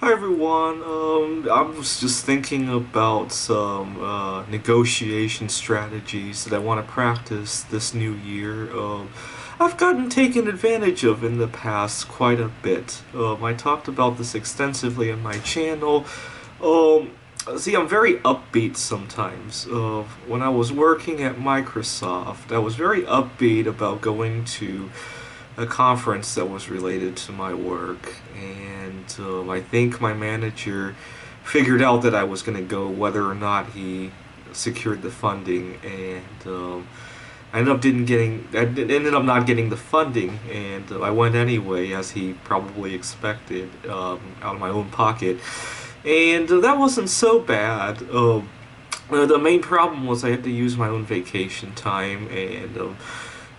Hi everyone. I was just thinking about some negotiation strategies that I want to practice this new year. I've gotten taken advantage of in the past quite a bit. I talked about this extensively on my channel. Um, See, I'm very upbeat sometimes. When I was working at Microsoft, I was very upbeat about going to a conference that was related to my work, and I think my manager figured out that I was going to go whether or not he secured the funding, and I ended up not getting the funding, and I went anyway, as he probably expected, out of my own pocket, and that wasn't so bad. The main problem was I had to use my own vacation time, and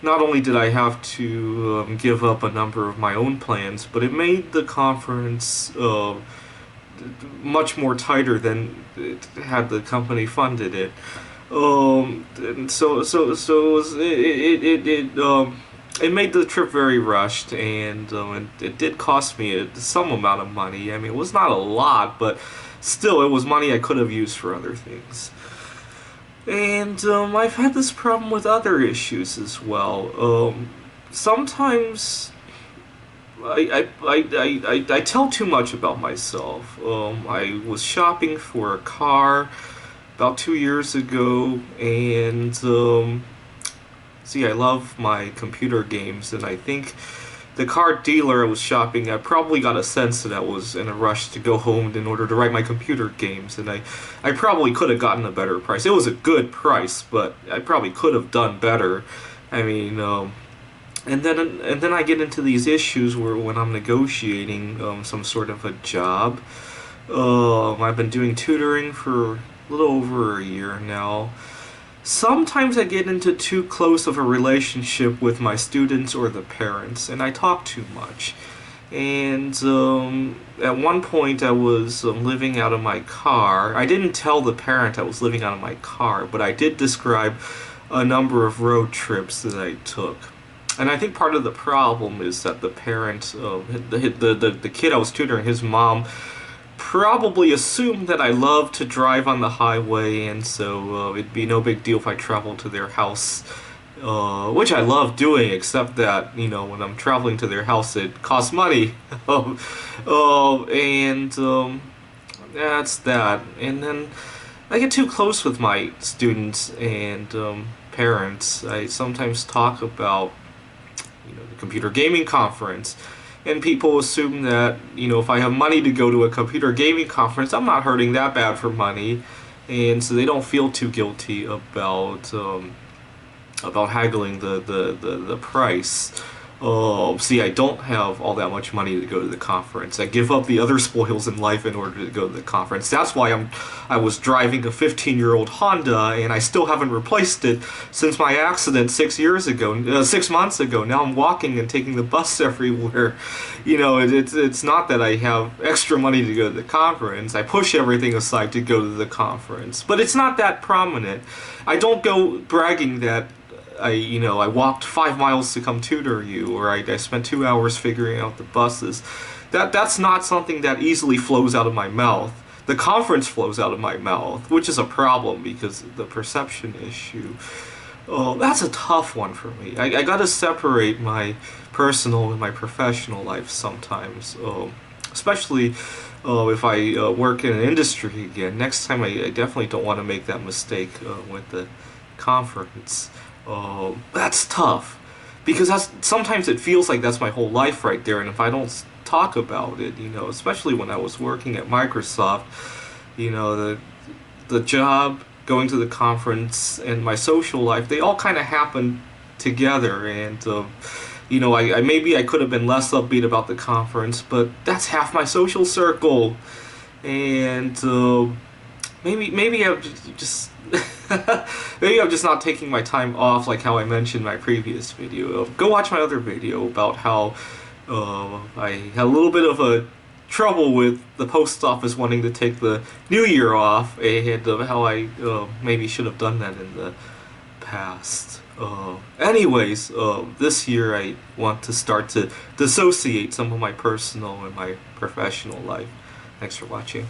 not only did I have to give up a number of my own plans, but it made the conference much more tighter than it had the company funded it. And it made the trip very rushed, and it did cost me some amount of money. I mean, it was not a lot, but still, it was money I could have used for other things. And I've had this problem with other issues as well. Sometimes I tell too much about myself. I was shopping for a car about 2 years ago, and see, I love my computer games, and I think the car dealer I was shopping at probably got a sense that I was in a rush to go home in order to write my computer games, and I probably could have gotten a better price. It was a good price, but I probably could have done better. I mean, and then I get into these issues where when I'm negotiating some sort of a job, I've been doing tutoring for a little over a year now. Sometimes I get into too close of a relationship with my students or the parents, and I talk too much. And at one point, I was living out of my car. I didn't tell the parent I was living out of my car, but I did describe a number of road trips that I took. And I think part of the problem is that the parent, the kid I was tutoring, his mom, probably assumed that I love to drive on the highway, and so it'd be no big deal if I traveled to their house, which I love doing, except that, when I'm traveling to their house, it costs money. And that's that. And then I get too close with my students and parents. I sometimes talk about, the computer gaming conference, and people assume that, if I have money to go to a computer gaming conference, I'm not hurting that bad for money, and so they don't feel too guilty about haggling the price. See, I don't have all that much money to go to the conference. I give up the other spoils in life in order to go to the conference. That's why I was driving a 15-year-old Honda, and I still haven't replaced it since my accident 6 months ago. Now I'm walking and taking the bus everywhere. It's not that I have extra money to go to the conference. I push everything aside to go to the conference, but it's not that prominent. I don't go bragging that I walked 5 miles to come tutor you, or I spent 2 hours figuring out the buses. That's not something that easily flows out of my mouth. The conference flows out of my mouth, which is a problem because of the perception issue. Oh, that's a tough one for me. I gotta separate my personal and my professional life sometimes, especially if I work in an industry again. Next time, I definitely don't want to make that mistake with the conference. That's tough, because sometimes it feels like that's my whole life right there, and if I don't talk about it, especially when I was working at Microsoft, the job, going to the conference, and my social life, they all kind of happened together, and maybe I could have been less upbeat about the conference, but that's half my social circle, and maybe I just maybe I'm just not taking my time off like how I mentioned in my previous video. Go watch my other video about how I had a little bit of a trouble with the post office wanting to take the New Year off, and how I maybe should have done that in the past. Anyways, this year I want to start to dissociate some of my personal and my professional life. Thanks for watching.